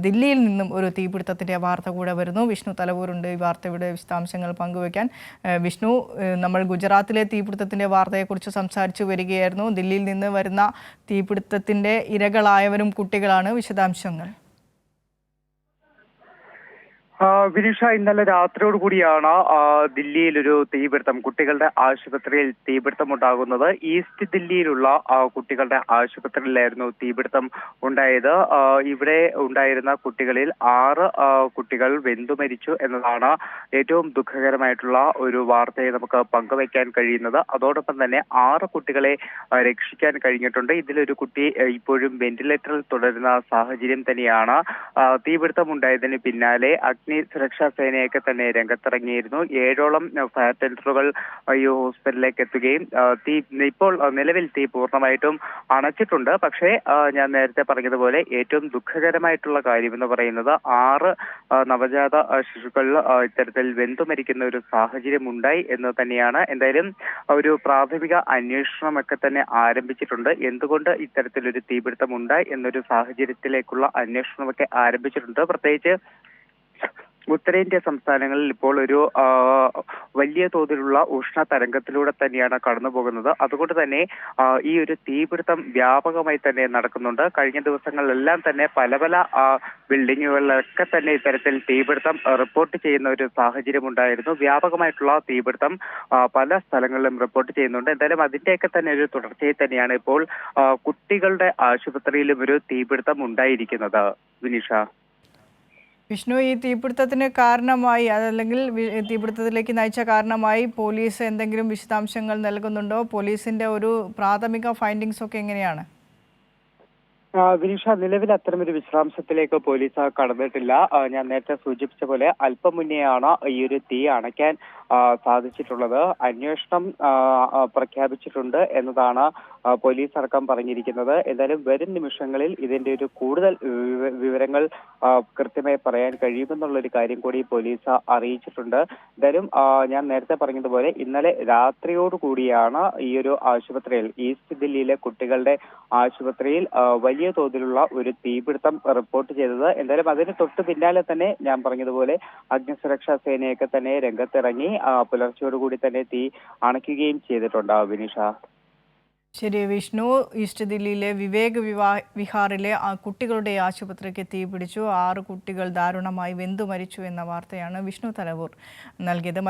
ദില്ലിയിൽ നിന്നും ഒരു തീപിടുത്തത്തിൻ്റെ വാർത്ത കൂടെ വരുന്നു. വിഷ്ണു തലവൂരുണ്ട് ഈ വാർത്തയുടെ വിശദാംശങ്ങൾ പങ്കുവയ്ക്കാൻ. വിഷ്ണു, നമ്മൾ ഗുജറാത്തിലെ തീപിടുത്തത്തിൻ്റെ വാർത്തയെക്കുറിച്ച് സംസാരിച്ചു വരികയായിരുന്നു. ദില്ലിയിൽ നിന്ന് വരുന്ന തീപിടുത്തത്തിൻ്റെ ഇരകളായവരും കുട്ടികളാണ്. വിശദാംശങ്ങൾ. വിനിഷ, ഇന്നലെ രാത്രിയോടുകൂടിയാണ് ദില്ലിയിൽ ഒരു തീപിടുത്തം, കുട്ടികളുടെ ആശുപത്രിയിൽ തീപിടുത്തം ഉണ്ടാകുന്നത്. ഈസ്റ്റ് ദില്ലിയിലുള്ള കുട്ടികളുടെ ആശുപത്രിയിലായിരുന്നു തീപിടുത്തം ഉണ്ടായത്. ഇവിടെ ഉണ്ടായിരുന്ന കുട്ടികളിൽ 6 കുട്ടികൾ വെന്തുമരിച്ചു എന്നതാണ് ഏറ്റവും ദുഃഖകരമായിട്ടുള്ള ഒരു വാർത്തയെ നമുക്ക് പങ്കുവയ്ക്കാൻ കഴിയുന്നത്. അതോടൊപ്പം തന്നെ 6 കുട്ടികളെ രക്ഷിക്കാൻ കഴിഞ്ഞിട്ടുണ്ട്. ഇതിലൊരു കുട്ടി ഇപ്പോഴും വെന്റിലേറ്ററിൽ തുടരുന്ന സാഹചര്യം തന്നെയാണ്. തീപിടുത്തം ഉണ്ടായതിന് പിന്നാലെ സുരക്ഷാ സേനയൊക്കെ തന്നെ രംഗത്തിറങ്ങിയിരുന്നു. 7ഓളം ഫയർ ടെൻഡറുകൾ ഈ ഹോസ്പിറ്റലിലേക്ക് എത്തുകയും ഇപ്പോൾ നിലവിൽ തീ പൂർണ്ണമായിട്ടും അണച്ചിട്ടുണ്ട്. പക്ഷേ ഞാൻ നേരത്തെ പറഞ്ഞതുപോലെ ഏറ്റവും ദുഃഖകരമായിട്ടുള്ള കാര്യം എന്ന് പറയുന്നത് 6 നവജാത ശിശുക്കൾ ഇത്തരത്തിൽ വെന്തുമരിക്കുന്ന ഒരു സാഹചര്യം ഉണ്ടായി എന്ന് തന്നെയാണ്. എന്തായാലും ഒരു പ്രാഥമിക അന്വേഷണമൊക്കെ തന്നെ ആരംഭിച്ചിട്ടുണ്ട്. എന്തുകൊണ്ട് ഇത്തരത്തിലൊരു തീപിടുത്തം ഉണ്ടായി എന്നൊരു സാഹചര്യത്തിലേക്കുള്ള അന്വേഷണമൊക്കെ ആരംഭിച്ചിട്ടുണ്ട്. പ്രത്യേകിച്ച് ഉത്തരേന്ത്യ സംസ്ഥാനങ്ങളിൽ ഇപ്പോൾ ഒരു വലിയ തോതിലുള്ള ഉഷ്ണ തരംഗത്തിലൂടെ തന്നെയാണ് കടന്നു പോകുന്നത്. അതുകൊണ്ട് തന്നെ ഈ ഒരു തീപിടുത്തം വ്യാപകമായി തന്നെ നടക്കുന്നുണ്ട്. കഴിഞ്ഞ ദിവസങ്ങളിലെല്ലാം തന്നെ പല ബിൽഡിങ്ങുകളിലൊക്കെ തന്നെ ഇത്തരത്തിൽ തീപിടുത്തം റിപ്പോർട്ട് ചെയ്യുന്ന ഒരു സാഹചര്യം ഉണ്ടായിരുന്നു. വ്യാപകമായിട്ടുള്ള തീപിടുത്തം പല സ്ഥലങ്ങളിലും റിപ്പോർട്ട് ചെയ്യുന്നുണ്ട്. എന്തായാലും അതിന്റെയൊക്കെ തന്നെ ഒരു തുടർച്ചയിൽ തന്നെയാണ് ഇപ്പോൾ കുട്ടികളുടെ ആശുപത്രിയിലും ഒരു തീപിടുത്തം ഉണ്ടായിരിക്കുന്നത്. വിനിഷ, വിഷ്ണു, ഈ തീപിടുത്തത്തിന് കാരണമായി അതല്ലെങ്കിൽ തീപിടുത്തത്തിലേക്ക് നയിച്ച കാരണമായി പോലീസ് എന്തെങ്കിലും വിശദാംശങ്ങൾ നൽകുന്നുണ്ടോ? പോലീസിന്റെ ഒരു പ്രാഥമിക ഫൈൻഡിങ്സ് ഒക്കെ എങ്ങനെയാണ്? വിനിഷ, നിലവിൽ അത്തരമൊരു വിശദാംശത്തിലേക്ക് പോലീസ് കടന്നിട്ടില്ല. ഞാൻ നേരത്തെ സൂചിപ്പിച്ച പോലെ അല്പം മുന്നെയാണ് ഈ ഒരു തീ അണയ്ക്കാൻ സാധിച്ചിട്ടുള്ളത്. അന്വേഷണം പ്രഖ്യാപിച്ചിട്ടുണ്ട് എന്നതാണ് പോലീസ് അടക്കം പറഞ്ഞിരിക്കുന്നത്. എന്തായാലും വരും നിമിഷങ്ങളിൽ ഇതിന്റെ ഒരു കൂടുതൽ വിവരങ്ങൾ കൃത്യമായി പറയാൻ കഴിയുമെന്നുള്ളൊരു കാര്യം കൂടി പോലീസ് അറിയിച്ചിട്ടുണ്ട്. എന്തായാലും ഞാൻ നേരത്തെ പറഞ്ഞതുപോലെ ഇന്നലെ രാത്രിയോടുകൂടിയാണ് ഈ ഒരു ആശുപത്രിയിൽ, ഈസ്റ്റ് ദില്ലിയിലെ കുട്ടികളുടെ ആശുപത്രിയിൽ വലിയ തോതിലുള്ള ഒരു തീപിടുത്തം റിപ്പോർട്ട് ചെയ്തത്. എന്തായാലും അതിന് തൊട്ട് പിന്നാലെ തന്നെ ഞാൻ പറഞ്ഞതുപോലെ അഗ്നിസുരക്ഷാ സേനയൊക്കെ തന്നെ രംഗത്തിറങ്ങി പുലർച്ചയോടുകൂടി തന്നെ തീ അണയ്ക്കുകയും ചെയ്തിട്ടുണ്ട്. വിനിഷ, ശരി വിഷ്ണു, ഈസ്റ്റ് ദില്ലിയിലെ വിവേക് വിഹാറിലെ കുട്ടികളുടെ ആശുപത്രിക്ക് തീപിടിച്ചു. 6 കുട്ടികൾ ദാരുണമായി വെന്തുമരിച്ചു എന്ന വാർത്തയാണ് വിഷ്ണു തലവൂർ നൽകിയത്.